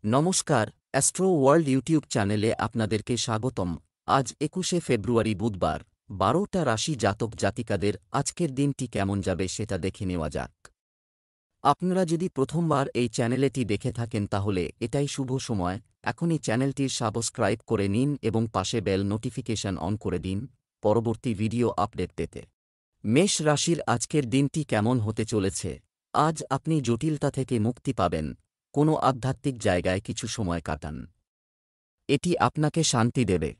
নমস্কার, astro world YouTube চ্যানেলে আপনাদেরকে স্বাগতম। আজ ২১শে ফেব্রুয়ারি বুধবার, ১২টা রাশি জাতক জাতিকাদের আজকের দিনটি কেমন যাবে সেটা দেখে নেওয়া যাক। আপনারা যদি প্রথমবার এই চ্যানেলটি দেখে থাকেন তাহলে এটাই শুভ সময়। এখনই চ্যানেলটির সাবস্ক্রাইব করে নিন এবং পাশে বেল নোটিফিকেশন অন করে দিন পরবর্তী ভিডিও আপডেট পেতে। মেষ রাশির আজকের দিনটি কেমন হতে চলেছে? আজ আপনি জটিলতা থেকে মুক্তি পাবেন, কোনো আধ্যাত্মিক জায়গায় কিছু সময় কাটান। এটি আপনাকে শান্তি দেবে।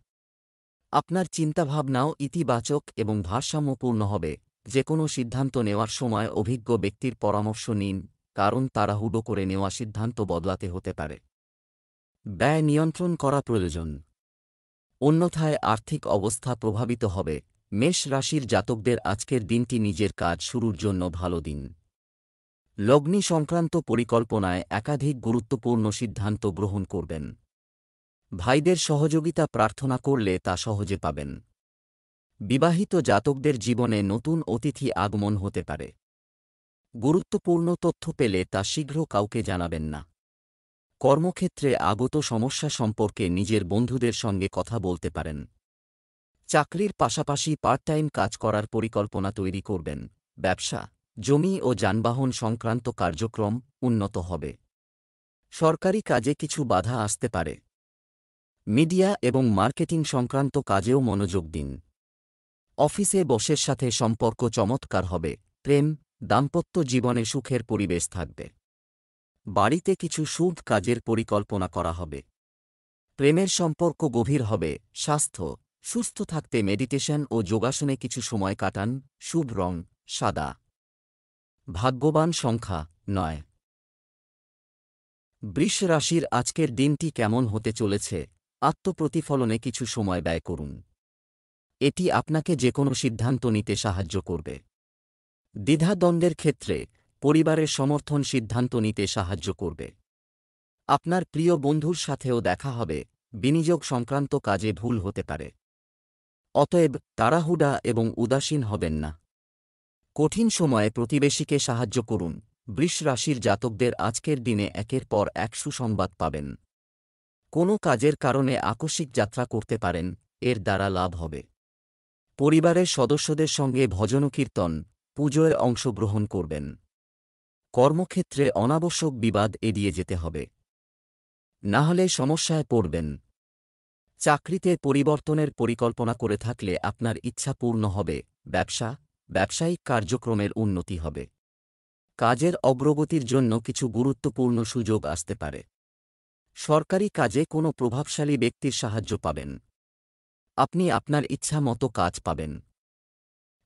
আপনার চিন্তাভাবনাও ইতিবাচক এবং ভারসাম্যপূর্ণ হবে। যে কোনো সিদ্ধান্ত নেওয়ার সময় অভিজ্ঞ ব্যক্তির পরামর্শ নিন, কারণ তাড়াহুড়ো করে নেওয়া সিদ্ধান্ত বদলাতে হতে পারে। ব্যয় নিয়ন্ত্রণ করা প্রয়োজন, অন্যথায় আর্থিক অবস্থা প্রভাবিত হবে। মেষ রাশির জাতকদের আজকের দিনটি নিজের কাজ শুরুর জন্য ভালো দিন। লগ্নি সংক্রান্ত পরিকল্পনায় একাধিক গুরুত্বপূর্ণ সিদ্ধান্ত গ্রহণ করবেন। ভাইদের সহযোগিতা প্রার্থনা করলে তা সহজে পাবেন। বিবাহিত জাতকদের জীবনে নতুন অতিথি আগমন হতে পারে। গুরুত্বপূর্ণ তথ্য পেলে তা শীঘ্র কাউকে জানাবেন না। কর্মক্ষেত্রে আগত সমস্যা সম্পর্কে নিজের বন্ধুদের সঙ্গে কথা বলতে পারেন। চাকরির পাশাপাশি পার্ট টাইম কাজ করার পরিকল্পনা তৈরি করবেন। ব্যবসা, জমি ও যানবাহন সংক্রান্ত কার্যক্রম উন্নত হবে। সরকারি কাজে কিছু বাধা আসতে পারে। মিডিয়া এবং মার্কেটিং সংক্রান্ত কাজেও মনোযোগ দিন। অফিসে বসের সাথে সম্পর্ক চমৎকার হবে। প্রেম, দাম্পত্য জীবনে সুখের পরিবেশ থাকবে। বাড়িতে কিছু শুভ কাজের পরিকল্পনা করা হবে। প্রেমের সম্পর্ক গভীর হবে। স্বাস্থ্য, সুস্থ থাকতে মেডিটেশন ও যোগাসনে কিছু সময় কাটান। শুভ রং সাদা। ভাগ্যবান সংখ্যা ৯। বৃষ রাশির আজকের দিনটি কেমন হতে চলেছে? আত্মপ্রতিফলনে কিছু সময় ব্যয় করুন। এটি আপনাকে যেকোনো সিদ্ধান্ত নিতে সাহায্য করবে। দ্বিধাদ্বন্দ্বের ক্ষেত্রে পরিবারের সমর্থন সিদ্ধান্ত নিতে সাহায্য করবে। আপনার প্রিয় বন্ধুর সাথেও দেখা হবে। বিনিয়োগ সংক্রান্ত কাজে ভুল হতে পারে। অতএব তাড়াহুড়া এবং উদাসীন হবেন না। কঠিন সময়ে প্রতিবেশীকে সাহায্য করুন। বৃষ রাশির জাতকদের আজকের দিনে একের পর এক সুসংবাদ পাবেন। কোনো কাজের কারণে আকস্মিক যাত্রা করতে পারেন, এর দ্বারা লাভ হবে। পরিবারের সদস্যদের সঙ্গে ভজনকীর্তন, পুজোয় অংশগ্রহণ করবেন। কর্মক্ষেত্রে অনাবশ্যক বিবাদ এড়িয়ে যেতে হবে, না হলে সমস্যায় পড়বেন। চাকরিতে পরিবর্তনের পরিকল্পনা করে থাকলে আপনার ইচ্ছা পূর্ণ হবে। ব্যবসায়িক কার্যক্রমের উন্নতি হবে। কাজের অগ্রগতির জন্য কিছু গুরুত্বপূর্ণ সুযোগ আসতে পারে। সরকারি কাজে কোনো প্রভাবশালী ব্যক্তির সাহায্য পাবেন। আপনি আপনার ইচ্ছা মতো কাজ পাবেন।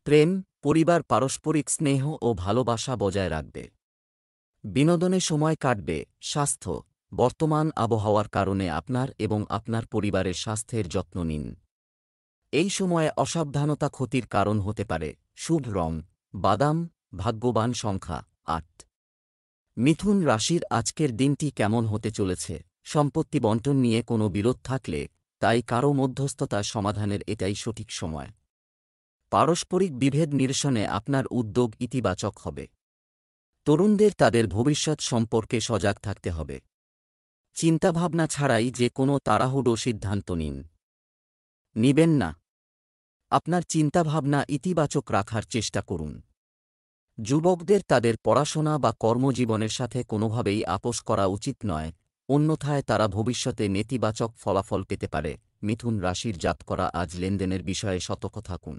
প্রেম, পরিবার পারস্পরিক স্নেহ ও ভালোবাসা বজায় রাখবে। বিনোদনে সময় কাটবে। স্বাস্থ্য, বর্তমান আবহাওয়ার কারণে আপনার এবং আপনার পরিবারের স্বাস্থ্যের যত্ন নিন। এই সময়ে অসাবধানতা ক্ষতির কারণ হতে পারে। শুভ রং বাদাম। ভাগ্যবান সংখ্যা ৮। মিথুন রাশির আজকের দিনটি কেমন হতে চলেছে? সম্পত্তি বণ্টন নিয়ে কোনো বিরোধ থাকলে তাই কারও মধ্যস্থতা সমাধানের এটাই সঠিক সময়। পারস্পরিক বিভেদ নিরসনে আপনার উদ্যোগ ইতিবাচক হবে। তরুণদের তাদের ভবিষ্যৎ সম্পর্কে সজাগ থাকতে হবে। চিন্তাভাবনা ছাড়াই যে কোনো তাড়াহুড়ো সিদ্ধান্ত নিবেন না। আপনার চিন্তাভাবনা ইতিবাচক রাখার চেষ্টা করুন। যুবকদের তাদের পড়াশোনা বা কর্মজীবনের সাথে কোনোভাবেই আপোস করা উচিত নয়, অন্যথায় তারা ভবিষ্যতে নেতিবাচক ফলাফল পেতে পারে। মিথুন রাশির জাতকরা আজ লেনদেনের বিষয়ে সতর্ক থাকুন।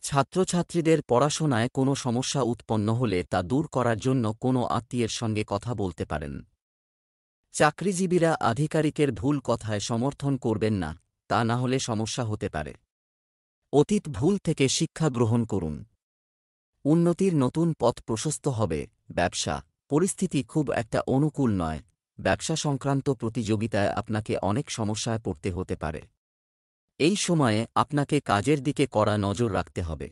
ছাত্রছাত্রীদের পড়াশোনায় কোনো সমস্যা উৎপন্ন হলে তা দূর করার জন্য কোনো আত্মীয়ের সঙ্গে কথা বলতে পারেন। চাকরিজীবীরা আধিকারিকের ভুল কথায় সমর্থন করবেন না, তা না হলে সমস্যা হতে পারে। অতীত ভুল থেকে শিক্ষা গ্রহণ করুন। উন্নতির নতুন পথ প্রশস্ত হবে। ব্যবসা, পরিস্থিতি খুব একটা অনুকূল নয়। ব্যবসা সংক্রান্ত প্রতিযোগিতায় আপনাকে অনেক সমস্যায় পড়তে হতে পারে। এই সময়ে আপনাকে কাজের দিকে কড়া নজর রাখতে হবে।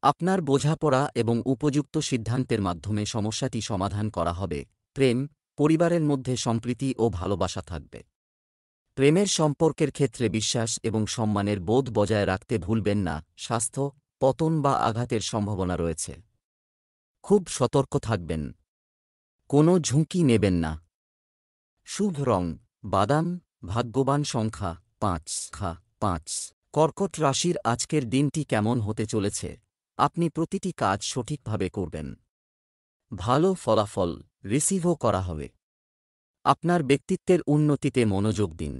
আপনার বোঝাপড়া এবং উপযুক্ত সিদ্ধান্তের মাধ্যমে সমস্যাটি সমাধান করা হবে। প্রেম, পরিবারের মধ্যে সম্প্রীতি ও ভালোবাসা থাকবে। প্রেমের সম্পর্কের ক্ষেত্রে বিশ্বাস এবং সম্মানের বোধ বজায় রাখতে ভুলবেন না। স্বাস্থ্য, পতন বা আঘাতের সম্ভাবনা রয়েছে, খুব সতর্ক থাকবেন। কোনো ঝুঁকি নেবেন না। শুভ রং বাদাম, ভাগ্যবান সংখ্যা 5 কর্কট রাশির আজকের দিনটি কেমন হতে চলেছে? আপনি প্রতিটি কাজ সঠিকভাবে করবেন। ভালো ফলাফল রিসিভও করা হবে। আপনার ব্যক্তিত্বের উন্নতিতে মনোযোগ দিন।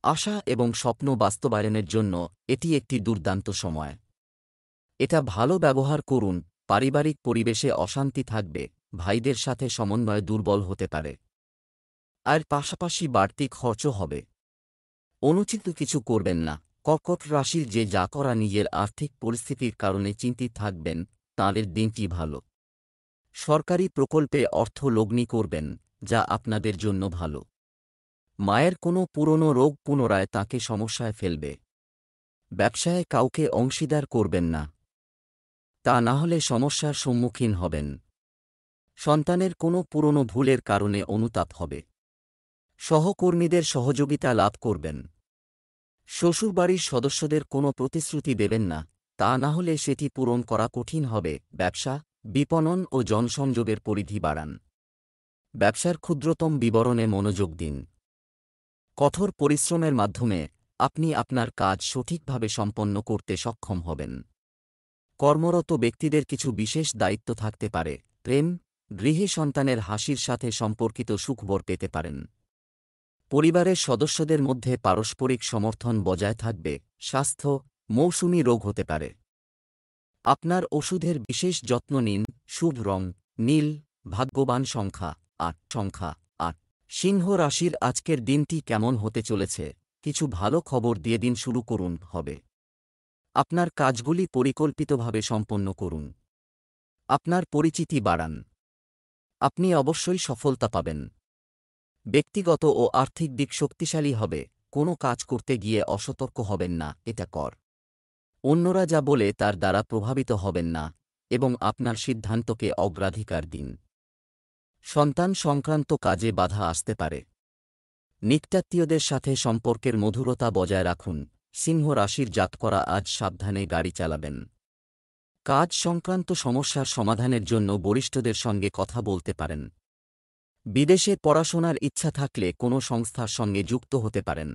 আশা এবং স্বপ্ন বাস্তবায়নের জন্য এটি একটি দুর্দান্ত সময়। এটা ভালো ব্যবহার করুন। পারিবারিক পরিবেশে অশান্তি থাকবে, ভাইদের সাথে সমন্বয় দুর্বল হতে পারে। আর পাশাপাশি বাড়তি খরচও হবে। অনুচিত কিছু করবেন না। কর্কট রাশির যে যা করা নিজের আর্থিক পরিস্থিতির কারণে চিন্তিত থাকবেন, তাঁদের দিনটি ভালো। সরকারি প্রকল্পে অর্থ লগ্নি করবেন, যা আপনাদের জন্য ভালো। মায়ের কোনো পুরনো রোগ পুনরায় তাঁকে সমস্যায় ফেলবে। ব্যবসায় কাউকে অংশীদার করবেন না, তা না হলে সমস্যার সম্মুখীন হবেন। সন্তানের কোনো পুরনো ভুলের কারণে অনুতাপ হবে। সহকর্মীদের সহযোগিতা লাভ করবেন। শ্বশুরবাড়ির সদস্যদের কোনো প্রতিশ্রুতি দেবেন না, তা না হলে সেটি পূরণ করা কঠিন হবে। ব্যবসা, বিপণন ও জনসংযোগের পরিধি বাড়ান। ব্যবসার ক্ষুদ্রতম বিবরণে মনোযোগ দিন। কঠোর পরিশ্রমের মাধ্যমে আপনি আপনার কাজ সঠিকভাবে সম্পন্ন করতে সক্ষম হবেন। কর্মরত ব্যক্তিদের কিছু বিশেষ দায়িত্ব থাকতে পারে। প্রেম, গৃহে সন্তানের হাসির সাথে সম্পর্কিত সুখবর পেতে পারেন। পরিবারের সদস্যদের মধ্যে পারস্পরিক সমর্থন বজায় থাকবে। স্বাস্থ্য, মৌসুমী রোগ হতে পারে। আপনার ওষুধের বিশেষ যত্ন নিন। শুভ রং নীল, ভাগ্যবান সংখ্যা 8 সিংহ রাশির আজকের দিনটি কেমন হতে চলেছে? কিছু ভালো খবর দিয়ে দিন শুরু করুন হবে। আপনার কাজগুলি পরিকল্পিতভাবে সম্পন্ন করুন। আপনার পরিচিতি বাড়ান। আপনি অবশ্যই সফলতা পাবেন। ব্যক্তিগত ও আর্থিক দিক শক্তিশালী হবে। কোনো কাজ করতে গিয়ে অসতর্ক হবেন না, এটা কর। অন্যরা যা বলে তার দ্বারা প্রভাবিত হবেন না এবং আপনার সিদ্ধান্তকে অগ্রাধিকার দিন। সন্তান সংক্রান্ত কাজে বাধা আসতে পারে। নিকটাত্মীয়দের সাথে সম্পর্কের মধুরতা বজায় রাখুন। সিংহ রাশির জাতকরা আজ সাবধানে গাড়ি চালাবেন। কাজ সংক্রান্ত সমস্যার সমাধানের জন্য বরিষ্ঠদের সঙ্গে কথা বলতে পারেন। বিদেশে পড়াশোনার ইচ্ছা থাকলে কোনো সংস্থার সঙ্গে যুক্ত হতে পারেন।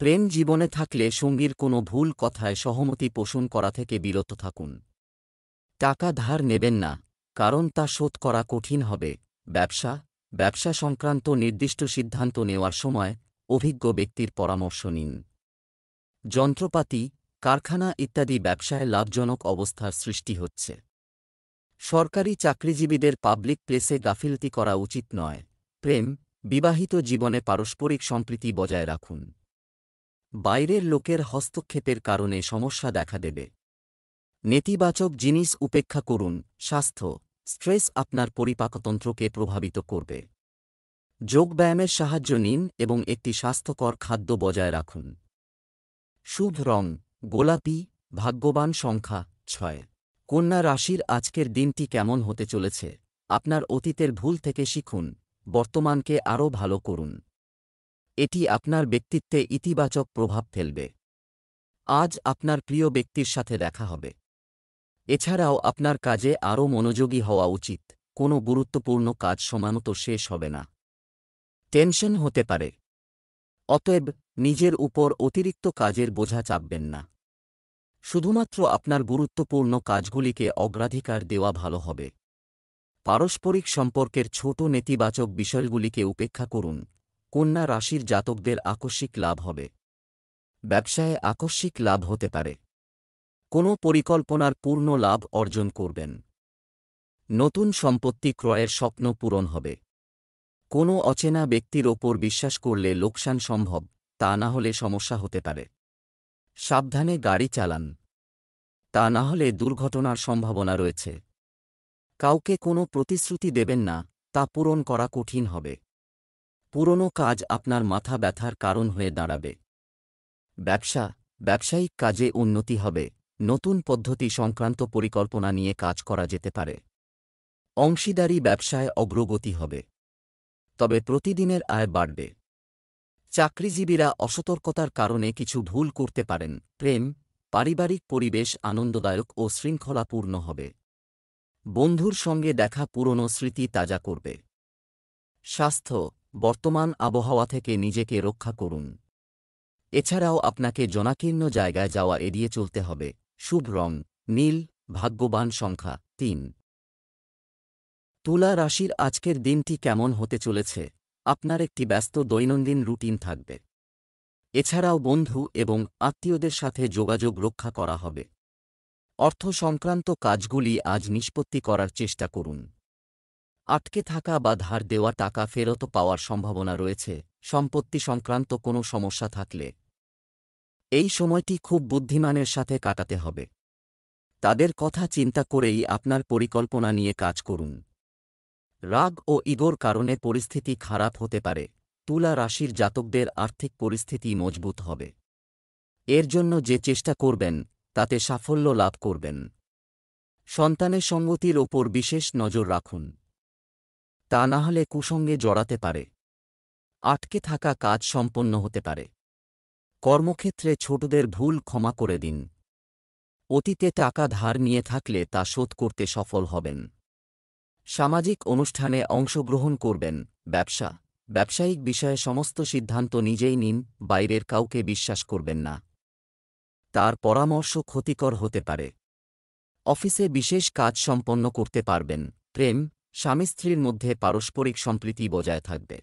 প্রেম জীবনে থাকলে সঙ্গীর কোনো ভুল কথায় সহমতি পোষণ করা থেকে বিরত থাকুন। টাকা ধার নেবেন না, কারণ তা শোধ করা কঠিন হবে। ব্যবসা সংক্রান্ত নির্দিষ্ট সিদ্ধান্ত নেওয়ার সময় অভিজ্ঞ ব্যক্তির পরামর্শ নিন। যন্ত্রপাতি, কারখানা ইত্যাদি ব্যবসায় লাভজনক অবস্থার সৃষ্টি হচ্ছে। সরকারি চাকরিজীবীদের পাবলিক প্লেসে গাফিলতি করা উচিত নয়। প্রেম, বিবাহিত জীবনে পারস্পরিক সম্প্রীতি বজায় রাখুন। বাইরের লোকের হস্তক্ষেপের কারণে সমস্যা দেখা দেবে। নেতিবাচক জিনিস উপেক্ষা করুন। স্বাস্থ্য, স্ট্রেস আপনার পরিপাকতন্ত্রকে প্রভাবিত করবে। যোগব্যায়ামের সাহায্য নিন এবং একটি স্বাস্থ্যকর খাদ্য বজায় রাখুন। শুভ রং গোলাপি, ভাগ্যবান সংখ্যা 6 কন্যা রাশির আজকের দিনটি কেমন হতে চলেছে? আপনার অতীতের ভুল থেকে শিখুন, বর্তমানকে আরও ভালো করুন। এটি আপনার ব্যক্তিত্বে ইতিবাচক প্রভাব ফেলবে। আজ আপনার প্রিয় ব্যক্তির সাথে দেখা হবে। এছাড়াও আপনার কাজে আরও মনোযোগী হওয়া উচিত। কোনো গুরুত্বপূর্ণ কাজ সময়মতো শেষ হবে না। টেনশন হতে পারে। অতএব নিজের উপর অতিরিক্ত কাজের বোঝা চাপবেন না। শুধুমাত্র আপনার গুরুত্বপূর্ণ কাজগুলিকে অগ্রাধিকার দেওয়া ভালো হবে। পারস্পরিক সম্পর্কের ছোট নেতিবাচক বিষয়গুলিকে উপেক্ষা করুন। কন্যা রাশির জাতকদের আকস্মিক লাভ হবে। ব্যবসায় আকস্মিক লাভ হতে পারে। কোনো পরিকল্পনার পূর্ণ লাভ অর্জন করবেন। নতুন সম্পত্তি ক্রয়ের স্বপ্ন পূরণ হবে। কোনো অচেনা ব্যক্তির ওপর বিশ্বাস করলে লোকসান সম্ভব, তা না হলে সমস্যা হতে পারে। সাবধানে গাড়ি চালান, তা না হলে দুর্ঘটনার সম্ভাবনা রয়েছে। কাউকে কোনো প্রতিশ্রুতি দেবেন না, তা পূরণ করা কঠিন হবে। পুরনো কাজ আপনার মাথা ব্যথার কারণ হয়ে দাঁড়াবে। ব্যবসায়িক কাজে উন্নতি হবে। নতুন পদ্ধতি সংক্রান্ত পরিকল্পনা নিয়ে কাজ করা যেতে পারে। অংশীদারি ব্যবসায় অগ্রগতি হবে, তবে প্রতিদিনের আয় বাড়বে। চাকরিজীবীরা অসতর্কতার কারণে কিছু ভুল করতে পারেন। প্রেম, পারিবারিক পরিবেশ আনন্দদায়ক ও শৃঙ্খলাপূর্ণ হবে। বন্ধুর সঙ্গে দেখা পুরনো স্মৃতি তাজা করবে। স্বাস্থ্য, বর্তমান আবহাওয়া থেকে নিজেকে রক্ষা করুন। এছাড়াও আপনাকে জনাকীর্ণ জায়গায় যাওয়া এড়িয়ে চলতে হবে। শুভ রং নীল, ভাগ্যবান সংখ্যা 3। তুলা রাশির আজকের দিনটি কেমন হতে চলেছে? আপনার একটি ব্যস্ত দৈনন্দিন রুটিন থাকবে। এছাড়াও বন্ধু এবং আত্মীয়দের সাথে যোগাযোগ রক্ষা করা হবে। অর্থ সংক্রান্ত কাজগুলি আজ নিষ্পত্তি করার চেষ্টা করুন। আটকে থাকা বা ধার দেওয়া টাকা ফেরত পাওয়ার সম্ভাবনা রয়েছে। সম্পত্তি সংক্রান্ত কোনো সমস্যা থাকলে এই সময়টি খুব বুদ্ধিমানের সাথে কাটাতে হবে। তাদের কথা চিন্তা করেই আপনার পরিকল্পনা নিয়ে কাজ করুন। রাগ ও ইগোর কারণে পরিস্থিতি খারাপ হতে পারে। তুলা রাশির জাতকদের আর্থিক পরিস্থিতি মজবুত হবে। এর জন্য যে চেষ্টা করবেন তাতে সাফল্য লাভ করবেন। সন্তানের সঙ্গতির ওপর বিশেষ নজর রাখুন, তা না হলে কুসঙ্গে জড়াতে পারে। আটকে থাকা কাজ সম্পন্ন হতে পারে। কর্মক্ষেত্রে ছোটদের ভুল ক্ষমা করে দিন। অতীতে টাকা ধার নিয়ে থাকলে তা শোধ করতে সফল হবেন। সামাজিক অনুষ্ঠানে অংশগ্রহণ করবেন। ব্যবসায়িক বিষয়ে সমস্ত সিদ্ধান্ত নিজেই নিন, বাইরের কাউকে বিশ্বাস করবেন না। তার পরামর্শ ক্ষতিকর হতে পারে। অফিসে বিশেষ কাজ সম্পন্ন করতে পারবেন। প্রেম, স্বামী স্ত্রীর মধ্যে পারস্পরিক সম্প্রীতি বজায় থাকবে।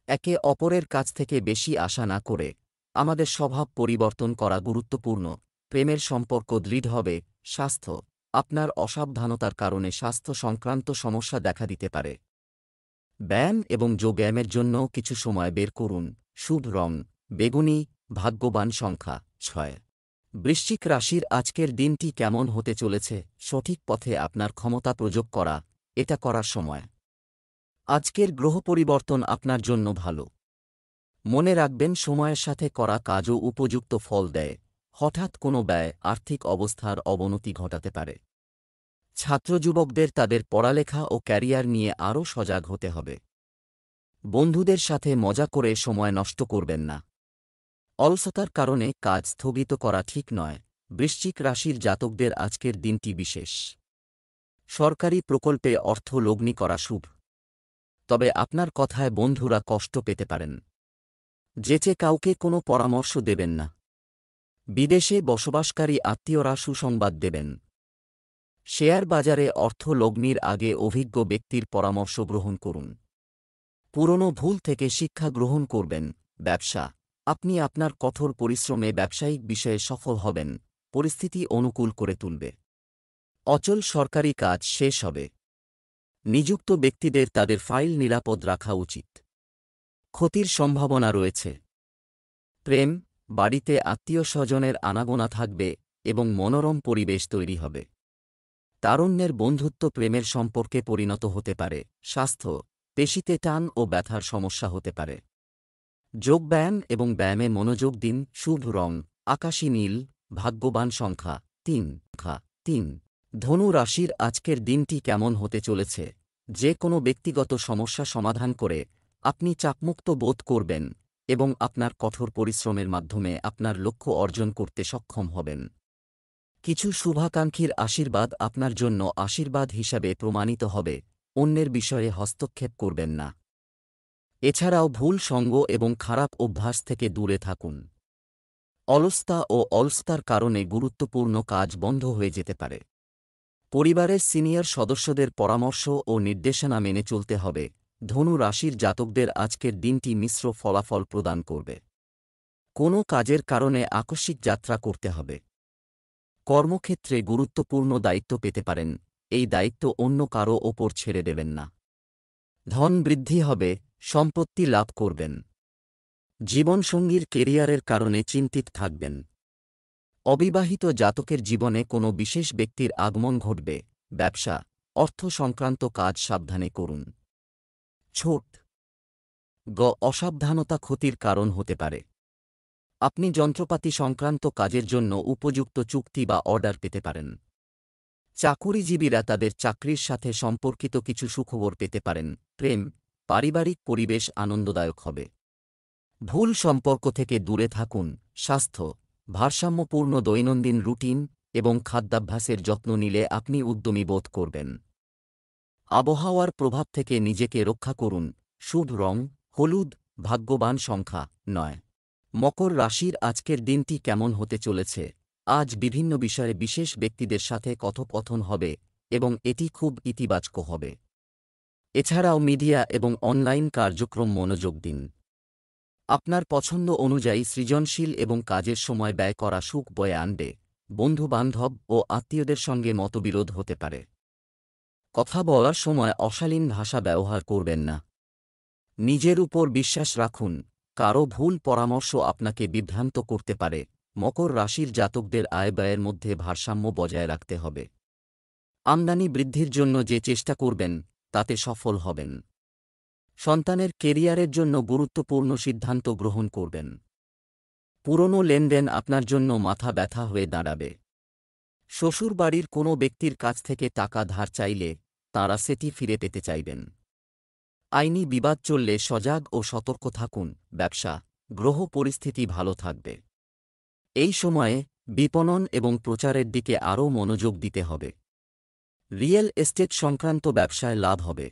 একে অপরের কাছ থেকে বেশি আশা না করে আমাদের স্বভাব পরিবর্তন করা গুরুত্বপূর্ণ। প্রেমের সম্পর্ক দৃঢ় হবে। স্বাস্থ্য, আপনার অসাবধানতার কারণে স্বাস্থ্য সংক্রান্ত সমস্যা দেখা দিতে পারে। ব্যায়াম এবং যোগব্যায়ামের জন্য কিছু সময় বের করুন। শুভ রং বেগুনি, ভাগ্যবান সংখ্যা 6। বৃশ্চিক রাশির আজকের দিনটি কেমন হতে চলেছে? সঠিক পথে আপনার ক্ষমতা প্রয়োগ করা, এটা করার সময়। আজকের গ্রহ পরিবর্তন আপনার জন্য ভালো। মনে রাখবেন, সময়ের সাথে করা কাজও উপযুক্ত ফল দেয়। হঠাৎ কোনো ব্যয় আর্থিক অবস্থার অবনতি ঘটাতে পারে। ছাত্র যুবকদের তাদের পড়ালেখা ও ক্যারিয়ার নিয়ে আরও সজাগ হতে হবে। বন্ধুদের সাথে মজা করে সময় নষ্ট করবেন না। অলসতার কারণে কাজ স্থগিত করা ঠিক নয়। বৃশ্চিক রাশির জাতকদের আজকের দিনটি বিশেষ। সরকারি প্রকল্পে অর্থ লগ্নি করা শুভ। তবে আপনার কথায় বন্ধুরা কষ্ট পেতে পারেন। যেচে কাউকে কোনো পরামর্শ দেবেন না। বিদেশে বসবাসকারী আত্মীয়রা সুসংবাদ দেবেন। শেয়ার বাজারে অর্থ লগ্নির আগে অভিজ্ঞ ব্যক্তির পরামর্শ গ্রহণ করুন। পুরনো ভুল থেকে শিক্ষা গ্রহণ করবেন। ব্যবসা, আপনি আপনার কঠোর পরিশ্রমে ব্যবসায়িক বিষয়ে সফল হবেন। পরিস্থিতি অনুকূল করে তুলবে। অচল সরকারি কাজ শেষ হবে। নিযুক্ত ব্যক্তিদের তাদের ফাইল নিরাপদ রাখা উচিত। ক্ষতির সম্ভাবনা রয়েছে। প্রেম, বাড়িতে আত্মীয় স্বজনের আনাগোনা থাকবে এবং মনোরম পরিবেশ তৈরি হবে। তারুণ্যের বন্ধুত্ব প্রেমের সম্পর্কে পরিণত হতে পারে। স্বাস্থ্য, পেশিতে টান ও ব্যথার সমস্যা হতে পারে। যোগব্যায়াম এবং ব্যায়ামে মনোযোগ দিন। শুভ রং আকাশী নীল, ভাগ্যবান সংখ্যা 3। ধনু রাশির আজকের দিনটি কেমন হতে চলেছে? যে কোনো ব্যক্তিগত সমস্যা সমাধান করে আপনি চাপমুক্ত বোধ করবেন এবং আপনার কঠোর পরিশ্রমের মাধ্যমে আপনার লক্ষ্য অর্জন করতে সক্ষম হবেন। কিছু শুভাকাঙ্ক্ষীর আশীর্বাদ আপনার জন্য আশীর্বাদ হিসাবে প্রমাণিত হবে। অন্যের বিষয়ে হস্তক্ষেপ করবেন না। এছাড়াও ভুল সঙ্গ এবং খারাপ অভ্যাস থেকে দূরে থাকুন। অলসতা ও অলসতার কারণে গুরুত্বপূর্ণ কাজ বন্ধ হয়ে যেতে পারে। পরিবারের সিনিয়র সদস্যদের পরামর্শ ও নির্দেশনা মেনে চলতে হবে। ধনু রাশির জাতকদের আজকের দিনটি মিশ্র ফলাফল প্রদান করবে। কোনো কাজের কারণে আকস্মিক যাত্রা করতে হবে। কর্মক্ষেত্রে গুরুত্বপূর্ণ দায়িত্ব পেতে পারেন। এই দায়িত্ব অন্য কারও ওপর ছেড়ে দেবেন না। ধন বৃদ্ধি হবে, সম্পত্তি লাভ করবেন। জীবনসঙ্গীর কেরিয়ারের কারণে চিন্তিত থাকবেন। অবিবাহিত জাতকের জীবনে কোনো বিশেষ ব্যক্তির আগমন ঘটবে। ব্যবসা, অর্থ সংক্রান্ত কাজ সাবধানে করুন। ছোট অসাবধানতা ক্ষতির কারণ হতে পারে। আপনি যন্ত্রপাতি সংক্রান্ত কাজের জন্য উপযুক্ত চুক্তি বা অর্ডার পেতে পারেন। চাকুরিজীবীরা তাদের চাকরির সাথে সম্পর্কিত কিছু সুখবর পেতে পারেন। প্রেম, পারিবারিক পরিবেশ আনন্দদায়ক হবে। ভুল সম্পর্ক থেকে দূরে থাকুন। স্বাস্থ্য, ভারসাম্যপূর্ণ দৈনন্দিন রুটিন এবং খাদ্যাভ্যাসের যত্ন নিলে আপনি উদ্যমী বোধ করবেন। আবহাওয়ার প্রভাব থেকে নিজেকে রক্ষা করুন। শুভ রং হলুদ, ভাগ্যবান সংখ্যা 9। মকর রাশির আজকের দিনটি কেমন হতে চলেছে? আজ বিভিন্ন বিষয়ে বিশেষ ব্যক্তিদের সাথে কথোপকথন হবে এবং এটি খুব ইতিবাচক হবে। এছাড়াও মিডিয়া এবং অনলাইন কার্যক্রম মনোযোগ দিন। আপনার পছন্দ অনুযায়ী সৃজনশীল এবং কাজের সময় ব্যয় করা সুখ বয়ে আনবে। বন্ধু-বান্ধব ও আত্মীয়দের সঙ্গে মতবিরোধ হতে পারে। কথা বলার সময় অশালীন ভাষা ব্যবহার করবেন না। নিজের উপর বিশ্বাস রাখুন, কারও ভুল পরামর্শ আপনাকে বিভ্রান্ত করতে পারে। মকর রাশির জাতকদের আয়-ব্যয়ের মধ্যে ভারসাম্য বজায় রাখতে হবে। আমদানি বৃদ্ধির জন্য যে চেষ্টা করবেন, তাতে সফল হবেন। সন্তানের কেরিয়ারের জন্য গুরুত্বপূর্ণ সিদ্ধান্ত গ্রহণ করবেন। পুরনো লেনদেন আপনার জন্য মাথা ব্যথা হয়ে দাঁড়াবে। শ্বশুরবাড়ির কোনো ব্যক্তির কাছ থেকে টাকা ধার চাইলে তাঁরা সেটি ফিরে পেতে চাইবেন। আইনি বিবাদ চললে সজাগ ও সতর্ক থাকুন। ব্যবসা, গ্রহ পরিস্থিতি ভালো থাকবে। এই সময়ে বিপণন এবং প্রচারের দিকে আরও মনোযোগ দিতে হবে। রিয়েল এস্টেট সংক্রান্ত ব্যবসায় লাভ হবে।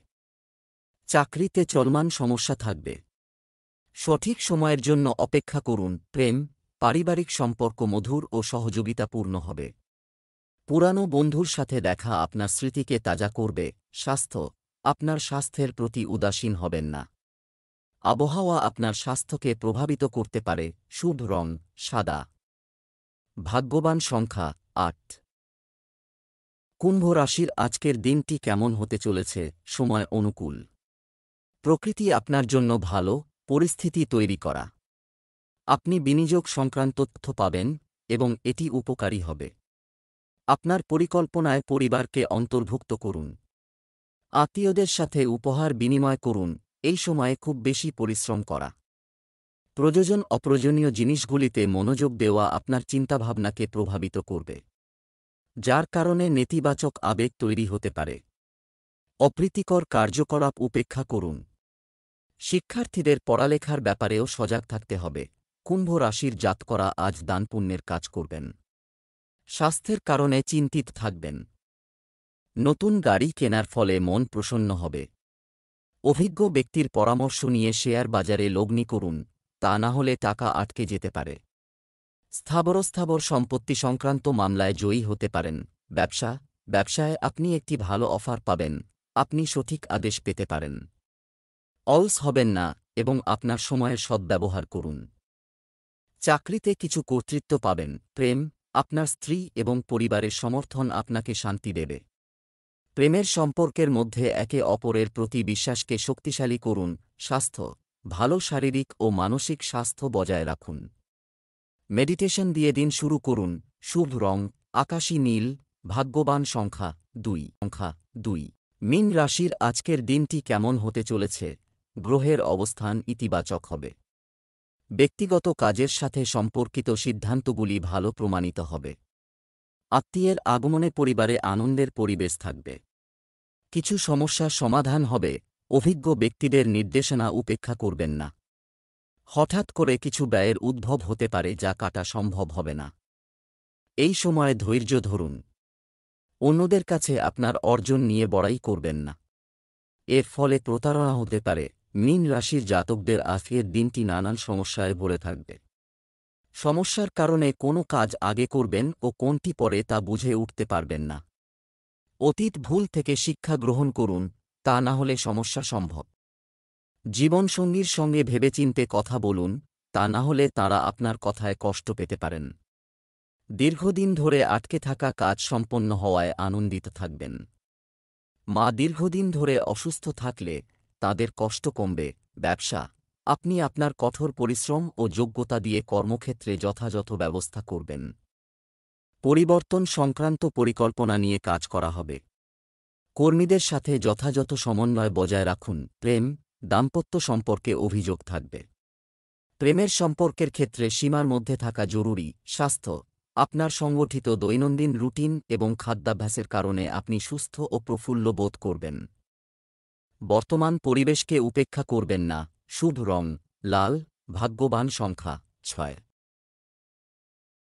চাকরিতে চলমান সমস্যা থাকবে। সঠিক সময়ের জন্য অপেক্ষা করুন। প্রেম, পারিবারিক সম্পর্ক মধুর ও সহযোগিতাপূর্ণ হবে। পুরানো বন্ধুর সাথে দেখা আপনার স্মৃতিকে তাজা করবে। স্বাস্থ্য, আপনার স্বাস্থ্যের প্রতি উদাসীন হবেন না। আবহাওয়া আপনার স্বাস্থ্যকে প্রভাবিত করতে পারে। শুভ রং সাদা। ভাগ্যবান সংখ্যা 8। কুম্ভ রাশির আজকের দিনটি কেমন হতে চলেছে? সময় অনুকূল। প্রকৃতি আপনার জন্য ভালো পরিস্থিতি তৈরি করা। আপনি বিনিয়োগ সংক্রান্ত তথ্য পাবেন এবং এটি উপকারী হবে। আপনার পরিকল্পনায় পরিবারকে অন্তর্ভুক্ত করুন। আত্মীয়দের সাথে উপহার বিনিময় করুন। এই সময়ে খুব বেশি পরিশ্রম করা। প্রয়োজন অপ্রয়োজনীয় জিনিসগুলিতে মনোযোগ দেওয়া আপনার চিন্তাভাবনাকে প্রভাবিত করবে, যার কারণে নেতিবাচক আবেগ তৈরি হতে পারে। অপ্রীতিকর কার্যকলাপ উপেক্ষা করুন। শিক্ষার্থীদের পড়ালেখার ব্যাপারেও সজাগ থাকতে হবে। কুম্ভ রাশির জাতকরা আজ দানপুণ্যের কাজ করবেন। স্বাস্থ্যের কারণে চিন্তিত থাকবেন। নতুন গাড়ি কেনার ফলে মন প্রসন্ন হবে। অভিজ্ঞ ব্যক্তির পরামর্শ নিয়ে শেয়ার বাজারে লগ্নি করুন, তা না হলে টাকা আটকে যেতে পারে। স্থাবর সম্পত্তি সংক্রান্ত মামলায় জয়ী হতে পারেন। ব্যবসায় আপনি একটি ভালো অফার পাবেন। আপনি সঠিক আদেশ পেতে পারেন। অলস হবেন না এবং আপনার সময়ের সদ্ব্যবহার করুন। চাকরিতে কিছু কর্তৃত্ব পাবেন। প্রেম, আপনার স্ত্রী এবং পরিবারের সমর্থন আপনাকে শান্তি দেবে। প্রেমের সম্পর্কের মধ্যে একে অপরের প্রতি বিশ্বাসকে শক্তিশালী করুন। স্বাস্থ্য, ভালো শারীরিক ও মানসিক স্বাস্থ্য বজায় রাখুন। মেডিটেশন দিয়ে দিন শুরু করুন। শুভ রং আকাশী নীল। ভাগ্যবান সংখ্যা 2। মীন রাশির আজকের দিনটি কেমন হতে চলেছে? গ্রহের অবস্থান ইতিবাচক হবে। ব্যক্তিগত কাজের সাথে সম্পর্কিত সিদ্ধান্তগুলি ভালো প্রমাণিত হবে। আত্মীয়ের আগমনে পরিবারে আনন্দের পরিবেশ থাকবে। কিছু সমস্যার সমাধান হবে। অভিজ্ঞ ব্যক্তিদের নির্দেশনা উপেক্ষা করবেন না। হঠাৎ করে কিছু ব্যয়ের উদ্ভব হতে পারে যা কাটা সম্ভব হবে না। এই সময়ে ধৈর্য ধরুন। অন্যদের কাছে আপনার অর্জন নিয়ে বড়াই করবেন না। এর ফলে প্রতারণা হতে পারে। মীন রাশির জাতকদের আজকের দিনটি নানান সমস্যায় ভরে থাকবে। সমস্যার কারণে কোনো কাজ আগে করবেন ও কোনটি পরে তা বুঝে উঠতে পারবেন না। অতীত ভুল থেকে শিক্ষা গ্রহণ করুন, তা না হলে সমস্যা সম্ভব। জীবনসঙ্গীর সঙ্গে ভেবেচিন্তে কথা বলুন, তা না হলে তাঁরা আপনার কথায় কষ্ট পেতে পারেন। দীর্ঘদিন ধরে আটকে থাকা কাজ সম্পন্ন হওয়ায় আনন্দিত থাকবেন। মা দীর্ঘদিন ধরে অসুস্থ থাকলে তাদের কষ্ট কমবে। ব্যবসা, আপনি আপনার কঠোর পরিশ্রম ও যোগ্যতা দিয়ে কর্মক্ষেত্রে যথাযথ ব্যবস্থা করবেন। পরিবর্তন সংক্রান্ত পরিকল্পনা নিয়ে কাজ করা হবে। কর্মীদের সাথে যথাযথ সমন্বয় বজায় রাখুন। প্রেম, দাম্পত্য সম্পর্কে অভিযোগ থাকবে। প্রেমের সম্পর্কের ক্ষেত্রে সীমার মধ্যে থাকা জরুরি। স্বাস্থ্য, আপনার সংগঠিত দৈনন্দিন রুটিন এবং খাদ্যাভ্যাসের কারণে আপনি সুস্থ ও প্রফুল্ল বোধ করবেন। বর্তমান পরিবেশকে উপেক্ষা করবেন না। শুভ রং লাল। ভাগ্যবান সংখ্যা 6।